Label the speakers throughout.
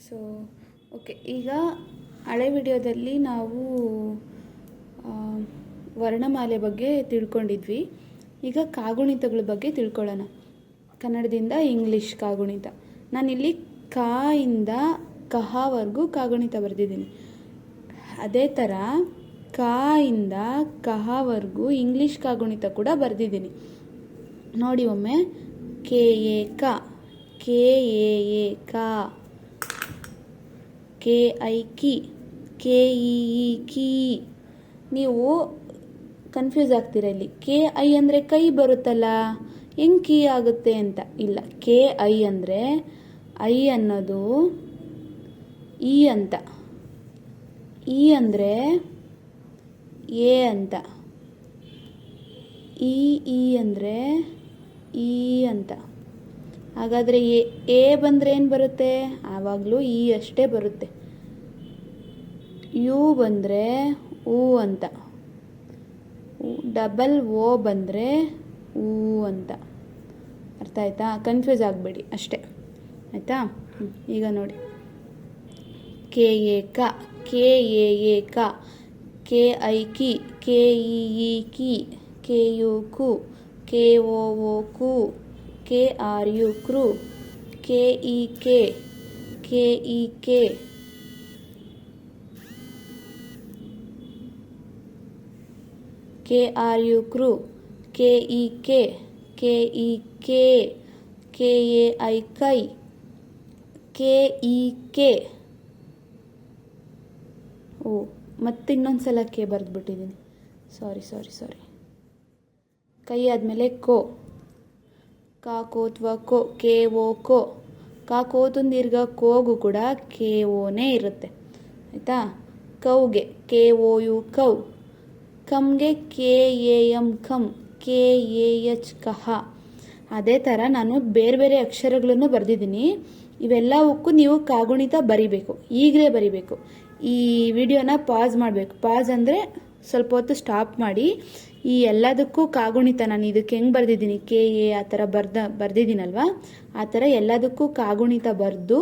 Speaker 1: So okay, ಈಗ ಹಳೆ ವಿಡಿಯೋದಲ್ಲಿ ನಾವು ವರ್ಣಮಾಲೆ ಬಗ್ಗೆ ತಿಳ್ಕೊಂಡಿದ್ವಿ. ಈಗ ಕಾಗುಣಿತಗಳ ಬಗ್ಗೆ ತಿಳ್ಕೊಳ್ಳೋಣ. ಕನ್ನಡದಿಂದ ಇಂಗ್ಲೀಷ್ ಕಾಗುಣಿತ. ನಾನಿಲ್ಲಿ ಕಾ ಇಂದ ಕಹವರೆಗೂ ಕಾಗುಣಿತ ಬರೆದಿದ್ದೀನಿ. ಅದೇ ಥರ ಕಾ ಇಂದ ಕಹವರೆಗೂ ಇಂಗ್ಲೀಷ್ ಕಾಗುಣಿತ ಕೂಡ ಬರೆದಿದ್ದೀನಿ. ನೋಡಿ ಒಮ್ಮೆ. ಕೆ ಎ ಕ, ಕೆ ಎ ಎ ಕ, ಕೆ ಐ ಕಿ, ಕೆ ಇ ಇ ಕಿ. ನೀವು ಕನ್ಫ್ಯೂಸ್ ಆಗ್ತೀರ ಇಲ್ಲಿ. ಕೆ ಐ ಅಂದರೆ ಕೈ ಬರುತ್ತಲ್ಲ, ಹೆಂಗೆ ಕೀ ಆಗುತ್ತೆ ಅಂತ. ಇಲ್ಲ, ಕೆ ಐ ಅಂದರೆ ಐ ಅನ್ನೋದು ಇ ಅಂತ, ಇ ಅಂದರೆ ಎ ಅಂತ, ಇ ಅಂದರೆ ಇ ಅಂತ. ಹಾಗಾದರೆ ಎ ಬಂದರೆ ಏನು ಬರುತ್ತೆ? ಆವಾಗಲೂ ಇ ಅಷ್ಟೇ ಬರುತ್ತೆ. ಯು ಬಂದರೆ ಉ ಅಂತ, ಡಬಲ್ ಓ ಬಂದರೆ ಊ ಅಂತ. ಅರ್ಥ ಆಯ್ತಾ? ಕನ್ಫ್ಯೂಸ್ ಆಗಬೇಡಿ ಅಷ್ಟೇ, ಆಯಿತಾ? ಈಗ ನೋಡಿ. ಕೆ ಎ ಕ, ಕೆ ಎ ಎ ಕ, ಕೆ ಐ ಕಿ, ಕೆ ಇ ಇ ಕಿ, ಕೆ ಯು ಕು, ಕೆ ಓ ಓ ಕು, ಕೆ ಆರ್ ಯು ಕ್ರು, ಕೆ ಇ ಕೆ, ಕೆ ಇ ಕೆ, ಕೆ ಆರ್ ಯು ಕ್ರು, ಕೆ ಇ ಕೆ, ಕೆ ಇ ಕೆ, ಕೆ ಎ ಐ ಕೈ, ಕೆ ಇ ಕೆ. ಓ, ಮತ್ತೆ ಇನ್ನೊಂದು ಸಲ ಕೆ ಬರೆದ್ಬಿಟ್ಟಿದ್ದೀನಿ. ಸಾರಿ. ಕೈ ಆದಮೇಲೆ ಕೋ, ಕಾ ಕೋತ್ವ ಕೋ, ಕೆ ಓ ಕೋ. ಕಾ ಕೋತುನ್ ದೀರ್ಘ ಕೋಗು ಕೂಡ ಕೆ ಓನೇ ಇರುತ್ತೆ, ಆಯಿತಾ? ಕೌಗೆ ಕೆ ಓ ಯು ಕೌ, ಕಮ್ಗೆ ಕೆ ಎ ಎಮ್ ಕಮ್, ಕೆ ಎ ಎಚ್ ಕಹ. ಅದೇ ಥರ ನಾನು ಬೇರೆ ಬೇರೆ ಅಕ್ಷರಗಳನ್ನು ಬರೆದಿದ್ದೀನಿ. ಇವೆಲ್ಲವಕ್ಕೂ ನೀವು ಕಾಗುಣಿತ ಬರಿಬೇಕು, ಈಗಲೇ ಬರಿಬೇಕು. ಈ ವಿಡಿಯೋನ ಪಾಸ್ ಮಾಡಬೇಕು. ಪಾಸ್ ಅಂದರೆ ಸ್ವಲ್ಪ ಹೊತ್ತು ಸ್ಟಾಪ್ ಮಾಡಿ ಈ ಎಲ್ಲದಕ್ಕೂ ಕಾಗುಣಿತ ನಾನು ಇದಕ್ಕೆ ಹೆಂಗೆ ಬರೆದಿದ್ದೀನಿ, ಕೆ ಎ ಆ ಥರ ಬರೆದಿದ್ದೀನಲ್ವ, ಆ ಥರ ಎಲ್ಲದಕ್ಕೂ ಕಾಗುಣಿತ ಬರೆದು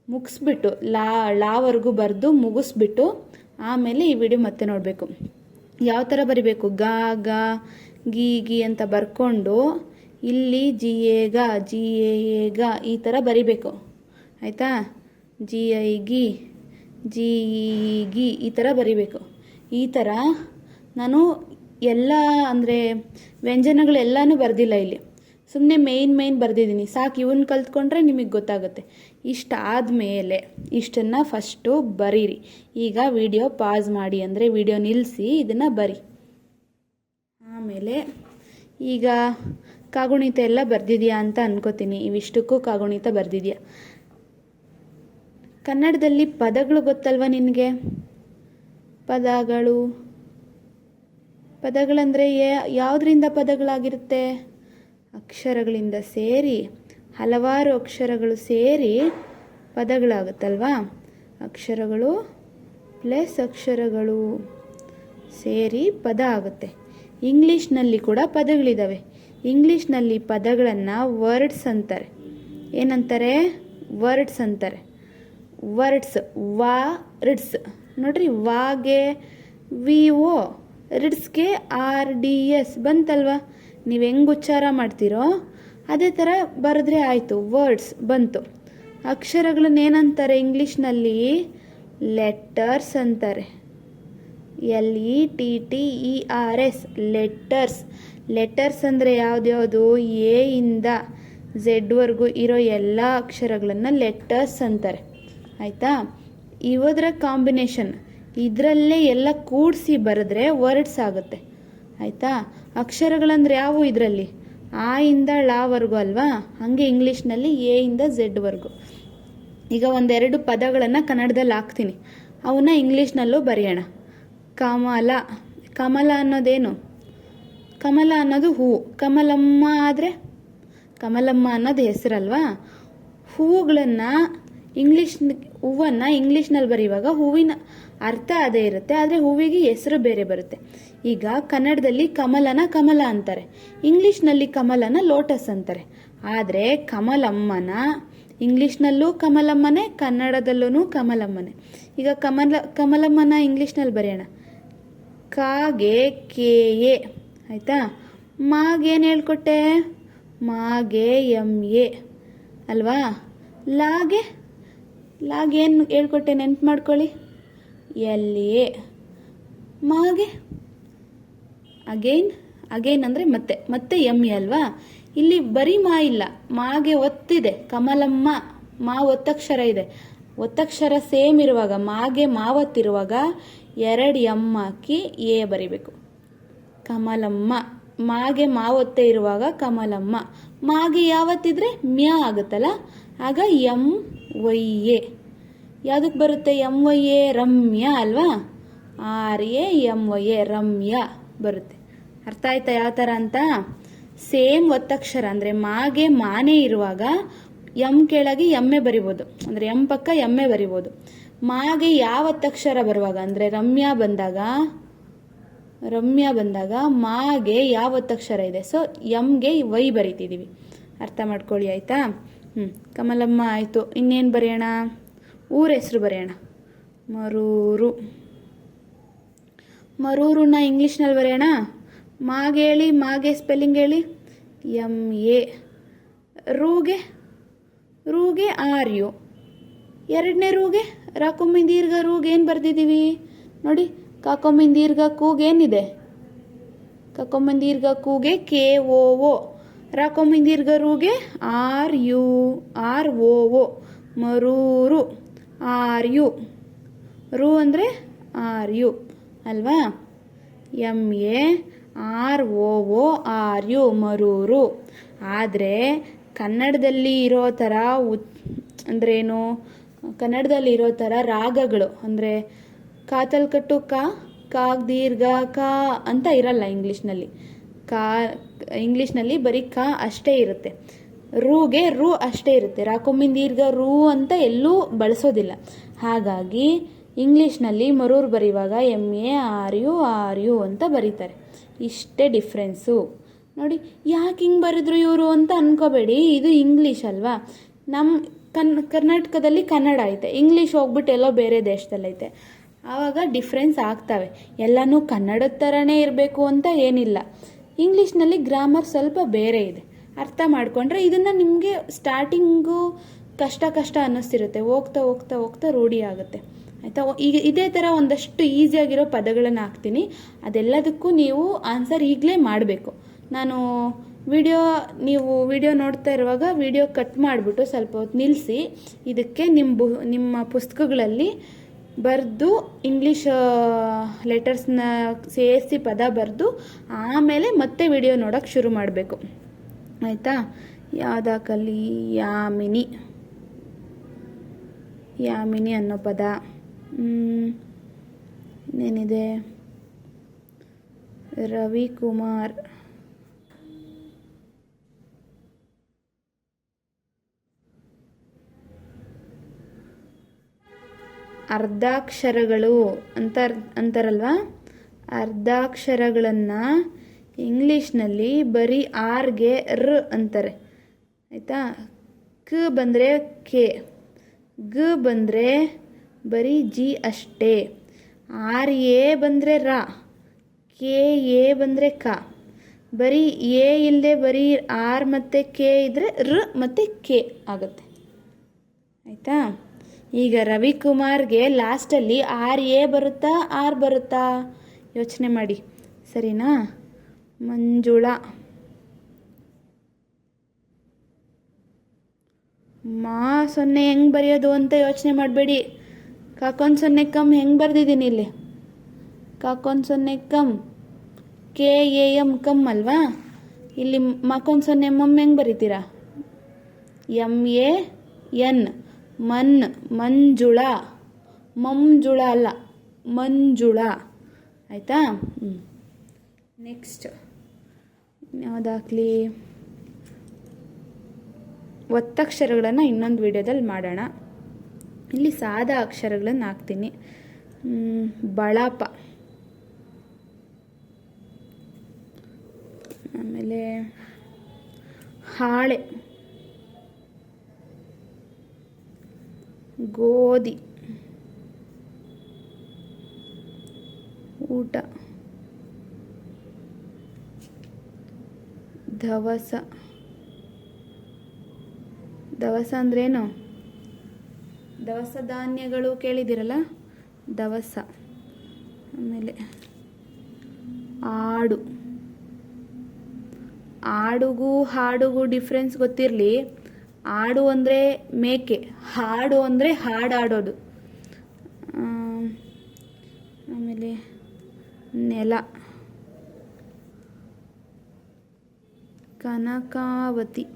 Speaker 1: ಮುಗಿಸ್ಬಿಟ್ಟು ಲಾವರೆಗೂ ಬರೆದು ಮುಗಿಸ್ಬಿಟ್ಟು ಆಮೇಲೆ ಈ ವಿಡಿಯೋ ಮತ್ತೆ ನೋಡಬೇಕು. ಯಾವ ಥರ ಬರಿಬೇಕು? ಗಾ ಗಾ ಗಿ ಅಂತ ಬರ್ಕೊಂಡು ಇಲ್ಲಿ ಜಿ ಎ ಗ, ಜಿ ಎ ಎ ಗ ಈ ಥರ ಬರಿಬೇಕು, ಆಯಿತಾ? ಜಿ ಐ ಗಿ, ಜಿ ಇ ಗಿ ಈ ಥರ ಬರಿಬೇಕು. ಈ ಥರ ನಾನು ಎಲ್ಲ ಅಂದರೆ ವ್ಯಂಜನಗಳೆಲ್ಲನೂ ಬರೆದಿಲ್ಲ ಇಲ್ಲಿ, ಸುಮ್ಮನೆ ಮೇಯ್ನ್ ಬರೆದಿದ್ದೀನಿ. ಸಾಕು, ಇವನ್ನ ಕಲ್ತ್ಕೊಂಡ್ರೆ ನಿಮಗೆ ಗೊತ್ತಾಗುತ್ತೆ. ಇಷ್ಟಾದಮೇಲೆ ಇಷ್ಟನ್ನು ಫಸ್ಟು ಬರೀರಿ. ಈಗ ವಿಡಿಯೋ ಪಾಸ್ ಮಾಡಿ, ಅಂದರೆ ವಿಡಿಯೋ ನಿಲ್ಲಿಸಿ ಇದನ್ನು ಬರಿ. ಆಮೇಲೆ ಈಗ ಕಾಗುಣಿತ ಎಲ್ಲ ಬರೆದಿದೆಯಾ ಅಂತ ಅನ್ಕೋತೀನಿ. ಇವಿಷ್ಟಕ್ಕೂ ಕಾಗುಣಿತ ಬರೆದಿದೆಯಾ? ಕನ್ನಡದಲ್ಲಿ ಪದಗಳು ಗೊತ್ತಲ್ವ ನಿನಗೆ? ಪದಗಳಂದರೆ ಯಾವುದರಿಂದ ಪದಗಳಾಗಿರುತ್ತೆ? ಅಕ್ಷರಗಳಿಂದ ಸೇರಿ, ಹಲವಾರು ಅಕ್ಷರಗಳು ಸೇರಿ ಪದಗಳಾಗುತ್ತಲ್ವಾ? ಅಕ್ಷರಗಳು ಪ್ಲಸ್ ಅಕ್ಷರಗಳು ಸೇರಿ ಪದ ಆಗುತ್ತೆ. ಇಂಗ್ಲೀಷ್ನಲ್ಲಿ ಕೂಡ ಪದಗಳಿದ್ದಾವೆ. ಇಂಗ್ಲೀಷ್ನಲ್ಲಿ ಪದಗಳನ್ನು ವರ್ಡ್ಸ್ ಅಂತಾರೆ. ಏನಂತಾರೆ? ವರ್ಡ್ಸ್ ಅಂತಾರೆ. ವರ್ಡ್ಸ್, ರಿಡ್ಸ್. ನೋಡ್ರಿ, ವಾಗೆ ವಿ ಓ, ರಿಡ್ಸ್ಗೆ ಆರ್ ಡಿ ಎಸ್ ಬಂತಲ್ವ? ನೀವು ಹೆಂಗೆ ಉಚ್ಚಾರ ಮಾಡ್ತೀರೋ ಅದೇ ಥರ ಬರೆದ್ರೆ ಆಯಿತು, ವರ್ಡ್ಸ್ ಬಂತು. ಅಕ್ಷರಗಳನ್ನೇನಂತಾರೆ ಇಂಗ್ಲೀಷ್ನಲ್ಲಿ? ಲೆಟರ್ಸ್ ಅಂತಾರೆ. LETTERS, letters. ಲೆಟರ್ಸ್ ಅಂದರೆ ಯಾವ್ದ್ಯಾವುದು? ಎ ಇಂದ ಝೆಡ್ವರೆಗೂ ಇರೋ ಎಲ್ಲ ಅಕ್ಷರಗಳನ್ನು ಲೆಟರ್ಸ್ ಅಂತಾರೆ, ಆಯಿತಾ? ಇವರ ಕಾಂಬಿನೇಷನ್, ಇದರಲ್ಲೇ ಎಲ್ಲ ಕೂಡಿಸಿ ಬರೆದ್ರೆ ವರ್ಡ್ಸ್ ಆಗುತ್ತೆ, ಆಯಿತಾ? ಅಕ್ಷರಗಳಂದರೆ ಯಾವುವು ಇದರಲ್ಲಿ? ಆ ಇಂದ ಳವರೆಗೂ ಅಲ್ವಾ? ಹಾಗೆ ಇಂಗ್ಲೀಷ್ನಲ್ಲಿ ಎ ಇಂದ ಝೆಡ್ವರೆಗೂ. ಈಗ ಒಂದೆರಡು ಪದಗಳನ್ನು ಕನ್ನಡದಲ್ಲಿ ಹಾಕ್ತೀನಿ, ಅವನ್ನ ಇಂಗ್ಲೀಷ್ನಲ್ಲೂ ಬರೆಯೋಣ. ಕಮಲ ಅನ್ನೋದೇನು? ಕಮಲ ಅನ್ನೋದು ಹೂವು. ಕಮಲಮ್ಮ ಆದರೆ ಕಮಲಮ್ಮ ಅನ್ನೋದು ಹೆಸರಲ್ವಾ? ಹೂವುಗಳನ್ನು ಹೂವನ್ನು ಇಂಗ್ಲೀಷ್ನಲ್ಲಿ ಬರೆಯುವಾಗ ಹೂವಿನ ಅರ್ಥ ಅದೇ ಇರುತ್ತೆ, ಆದರೆ ಹೂವಿಗೆ ಹೆಸರು ಬೇರೆ ಬರುತ್ತೆ. ಈಗ ಕನ್ನಡದಲ್ಲಿ ಕಮಲನ ಕಮಲ ಅಂತಾರೆ, ಇಂಗ್ಲೀಷ್ನಲ್ಲಿ ಕಮಲನ ಲೋಟಸ್ ಅಂತಾರೆ. ಆದರೆ ಕಮಲಮ್ಮನ ಇಂಗ್ಲೀಷ್ನಲ್ಲೂ ಕಮಲಮ್ಮನೆ, ಕನ್ನಡದಲ್ಲೂ ಕಮಲಮ್ಮನೆ. ಈಗ ಕಮಲಮ್ಮನ ಇಂಗ್ಲೀಷ್ನಲ್ಲಿ ಬರೆಯೋಣ. ಕಾಗೆ ಕೆ ಎ, ಆಯಿತಾ. ಮಾಗೇನು ಹೇಳ್ಕೊಟ್ಟೆ? ಮಾಗೆ ಎಮ್ ಎ ಅಲ್ವಾ. ಲಾಗೇನು ಹೇಳ್ಕೊಟ್ಟೆ ನೆನ್ಪು ಮಾಡ್ಕೊಳ್ಳಿ, ಎಲ್ ಎ. ಮಾಗೆ ಅಗೈನ್ ಅಂದರೆ ಮತ್ತೆ ಎಮ್ ಎ ಅಲ್ವಾ. ಇಲ್ಲಿ ಬರೀ ಮಾ ಇಲ್ಲ, ಮಾಗೆ ಒತ್ತಿದೆ. ಕಮಲಮ್ಮ ಮಾ ಒತ್ತಕ್ಷರ ಇದೆ. ಒತ್ತಕ್ಷರ ಸೇಮ್ ಇರುವಾಗ, ಮಾಗೆ ಮಾವತ್ತಿರುವಾಗ 2 ಎಮ್ ಹಾಕಿ ಎ ಬರಿಬೇಕು. ಕಮಲಮ್ಮ. ಮಾಗೆ ಮಾವತ್ತೇ ಇರುವಾಗ ಕಮಲಮ್ಮ. ಮಾಗೆ ಯಾವತ್ತಿದ್ರೆ ಮ್ಯಾ ಆಗುತ್ತಲ್ಲ, ಆಗ ಎಂ ವೈ ಎ. ಯಾವುದಕ್ಕೆ ಬರುತ್ತೆ ಎಮ್ ವೈ ಎ? ರಮ್ಯಾ ಅಲ್ವಾ. RAMYA ರಮ್ಯಾ ಬರುತ್ತೆ. ಅರ್ಥ ಆಯ್ತಾ ಯಾವ ಥರ ಅಂತ? ಸೇಮ್ ಒತ್ತಕ್ಷರ ಅಂದರೆ ಮಾಗೆ ಮಾನೇ ಇರುವಾಗ ಎಮ್ ಕೆಳಗೆ ಎಮ್ಮೆ ಬರಿಬೋದು, ಅಂದರೆ ಎಮ್ ಪಕ್ಕ ಎಮ್ಮೆ ಬರಿಬೋದು. ಮಾಗೆ ಯಾವ ಒತ್ತಕ್ಷರ ಬರುವಾಗ ಅಂದರೆ ರಮ್ಯಾ ಬಂದಾಗ ಮಾಗೆ ಯಾವ ಒತ್ತಕ್ಷರ ಇದೆ, ಸೊ ಎಮ್ಗೆ ವೈ ಬರಿತಿದ್ದೀವಿ. ಅರ್ಥ ಮಾಡ್ಕೊಳ್ಳಿ ಆಯಿತಾ. ಕಮಲಮ್ಮ ಆಯಿತು. ಇನ್ನೇನು ಬರೆಯೋಣ? ಊರ ಹೆಸರು ಬರೆಯೋಣ. ಮರೂರನ್ನ ಇಂಗ್ಲೀಷ್ನಲ್ಲಿ ಬರೆಯೋಣ. ಮಾಗೆ ಸ್ಪೆಲ್ಲಿಂಗ್ ಹೇಳಿ. MA. ರೂಗೆ RU. ಎರಡನೇ ರೂಗೆ ರಾಕೊಂಬಿನ ದೀರ್ಘ ರೂಗೆ ಏನು ಬರ್ದಿದ್ದೀವಿ ನೋಡಿ. ಕಾಕೊಂಬಿನ ದೀರ್ಘ ಕೂಗೇನಿದೆ? ಕಾಕೊಂಬಿನ ದೀರ್ಘ ಕೂಗೆ KOO. ರಾಕೊಂಬಿನ ದೀರ್ಘ ರೂಗೆ RO. ಮರೂರು RU. ರು ಅಂದರೆ RU ಅಲ್ವಾ. MAROORU ಮರೂರು. ಆದರೆ ಕನ್ನಡದಲ್ಲಿ ಇರೋ ಥರ ಅಂದ್ರೇನು, ಕನ್ನಡದಲ್ಲಿ ಇರೋ ಥರ ರಾಗಗಳು ಅಂದರೆ ಕಾತಲ್ಕಟ್ಟು ಕಾಗ್ ದೀರ್ಘ ಕಾ ಅಂತ ಇರಲ್ಲ ಇಂಗ್ಲೀಷ್ನಲ್ಲಿ. ಇಂಗ್ಲೀಷ್ನಲ್ಲಿ ಬರೀ ಕ ಅಷ್ಟೇ ಇರುತ್ತೆ. ರೂಗೆ ರು ಅಷ್ಟೇ ಇರುತ್ತೆ. ರಾಕೊಂಬಿನ ದೀರ್ಘ ರು ಅಂತ ಎಲ್ಲೂ ಬಳಸೋದಿಲ್ಲ. ಹಾಗಾಗಿ ಇಂಗ್ಲೀಷ್ನಲ್ಲಿ ಮರೂರು ಬರೆಯುವಾಗ MARU ಅಂತ ಬರೀತಾರೆ. ಇಷ್ಟೇ ಡಿಫ್ರೆನ್ಸು ನೋಡಿ. ಯಾಕೆ ಹಿಂಗೆ ಬರೆದ್ರು ಇವರು ಅಂತ ಅನ್ಕೋಬೇಡಿ, ಇದು ಇಂಗ್ಲೀಷ್ ಅಲ್ವಾ. ನಮ್ಮ ಕರ್ನಾಟಕದಲ್ಲಿ ಕನ್ನಡ ಐತೆ, ಇಂಗ್ಲೀಷ್ ಹೋಗ್ಬಿಟ್ಟು ಎಲ್ಲೋ ಬೇರೆ ದೇಶದಲ್ಲೈತೆ, ಆವಾಗ ಡಿಫ್ರೆನ್ಸ್ ಆಗ್ತವೆ. ಎಲ್ಲನೂ ಕನ್ನಡದ ಥರನೇ ಇರಬೇಕು ಅಂತ ಏನಿಲ್ಲ. ಇಂಗ್ಲೀಷ್ನಲ್ಲಿ ಗ್ರಾಮರ್ ಸ್ವಲ್ಪ ಬೇರೆ ಇದೆ. ಅರ್ಥ ಮಾಡಿಕೊಂಡ್ರೆ ಇದನ್ನು ನಿಮಗೆ ಸ್ಟಾರ್ಟಿಂಗು ಕಷ್ಟ ಅನ್ನಿಸ್ತಿರುತ್ತೆ, ಹೋಗ್ತಾ ಹೋಗ್ತಾ ಹೋಗ್ತಾ ರೂಢಿ ಆಗುತ್ತೆ ಆಯಿತಾ. ಈಗ ಇದೇ ಥರ ಒಂದಷ್ಟು ಈಸಿಯಾಗಿರೋ ಪದಗಳನ್ನು ಹಾಕ್ತೀನಿ. ಅದೆಲ್ಲದಕ್ಕೂ ನೀವು ಆನ್ಸರ್ ಈಗಲೇ ಮಾಡಬೇಕು. ನಾನು ನೀವು ವಿಡಿಯೋ ನೋಡ್ತಾ ಇರುವಾಗ ವಿಡಿಯೋ ಕಟ್ ಮಾಡಿಬಿಟ್ಟು ಸ್ವಲ್ಪ ಹೊತ್ತು ನಿಲ್ಲಿಸಿ ಇದಕ್ಕೆ ನಿಮ್ಮ ಪುಸ್ತಕಗಳಲ್ಲಿ ಬರೆದು ಇಂಗ್ಲೀಷ್ ಲೆಟರ್ಸ್ನ ಸೇರಿಸಿ ಪದ ಬರೆದು ಆಮೇಲೆ ಮತ್ತೆ ವಿಡಿಯೋ ನೋಡೋಕ್ಕೆ ಶುರು ಮಾಡಬೇಕು ಆಯಿತಾ. ಯಾವುದಾಕಲ್ಲಿ? ಯಾಮಿನಿ ಅನ್ನೋ ಪದ. ಇನ್ನೇನಿದೆ? ರವಿಕುಮಾರ್. ಅರ್ಧಾಕ್ಷರಗಳು ಅಂತಾರಲ್ವಾ. ಅರ್ಧಾಕ್ಷರಗಳನ್ನು ಇಂಗ್ಲೀಷ್ನಲ್ಲಿ ಬರೀ ಆರ್ಗೆ ರ್ ಅಂತಾರೆ ಆಯಿತಾ. ಕ ಬಂದರೆ ಕೆ, ಗ ಬಂದರೆ ಬರೀ ಜಿ ಅಷ್ಟೇ. RA ಬಂದರೆ ರ, KA ಬಂದರೆ ಕ. ಬರೀ ಎ ಇಲ್ಲದೆ ಬರೀ ಆರ್ ಮತ್ತು ಕೆ ಇದ್ದರೆ ರ್ ಮತ್ತು ಕೆ ಆಗುತ್ತೆ ಆಯಿತಾ. ಈಗ ರವಿಕುಮಾರ್ಗೆ ಲಾಸ್ಟಲ್ಲಿ RA ಬರುತ್ತಾ ಆರ್ ಬರುತ್ತಾ ಯೋಚನೆ ಮಾಡಿ, ಸರಿನಾ. ಮಂಜುಳಾ. ಸೊನ್ನೆ ಹೆಂಗೆ ಬರೆಯೋದು ಅಂತ ಯೋಚನೆ ಮಾಡಬೇಡಿ. ಕಾಕೊಂದು ಸೊನ್ನೆ ಕಮ್ ಹೆಂಗೆ ಬರೆದಿದ್ದೀನಿ ಇಲ್ಲಿ? ಕಾಕೊಂದು ಸೊನ್ನೆ ಕಮ್ KAM ಕಮ್ ಅಲ್ವಾ. ಇಲ್ಲಿ ಮಾಕೊಂದು ಸೊನ್ನೆ ಹೆಂಗೆ ಬರೀತೀರಾ? MAN ಮಂಜುಳಾ. ಮಂಜುಳಾ ಅಲ್ಲ, ಮಂಜುಳಾ ಆಯಿತಾ. ನೆಕ್ಸ್ಟ್ ಯಾವುದಾಗಲಿ? ಒತ್ತಕ್ಷರಗಳನ್ನು ಇನ್ನೊಂದು ವಿಡಿಯೋದಲ್ಲಿ ಮಾಡೋಣ. ಇಲ್ಲಿ ಸಾದಾ ಅಕ್ಷರಗಳನ್ನು ಹಾಕ್ತೀನಿ. ಬಳಪ, ಆಮೇಲೆ ಹಾಳೆ, ಗೋಧಿ, ಊಟ, ದವಸ. ದವಸ ಅಂದ್ರೇನು? ದವಸ ಧಾನ್ಯಗಳು ಕೇಳಿದಿರಲ್ಲ, ದವಸ. ಆಮೇಲೆ ಆಡು. ಆಡುಗೂ ಹಾಡುಗೂ ಡಿಫ್ರೆನ್ಸ್ ಗೊತ್ತಿರಲಿ. ಆಡು ಅಂದರೆ ಮೇಕೆ, ಹಾಡು ಅಂದರೆ ಹಾಡಾಡೋದು. ಆಮೇಲೆ ನೆಲ, ಕನಕಾವತಿ,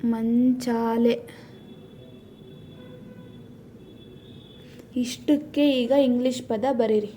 Speaker 1: ಮಂಚಾಲೆ. ಇಷ್ಟಕ್ಕೆ ಈಗ ಇಂಗ್ಲೀಷ್ ಪದ ಬರೀರಿ.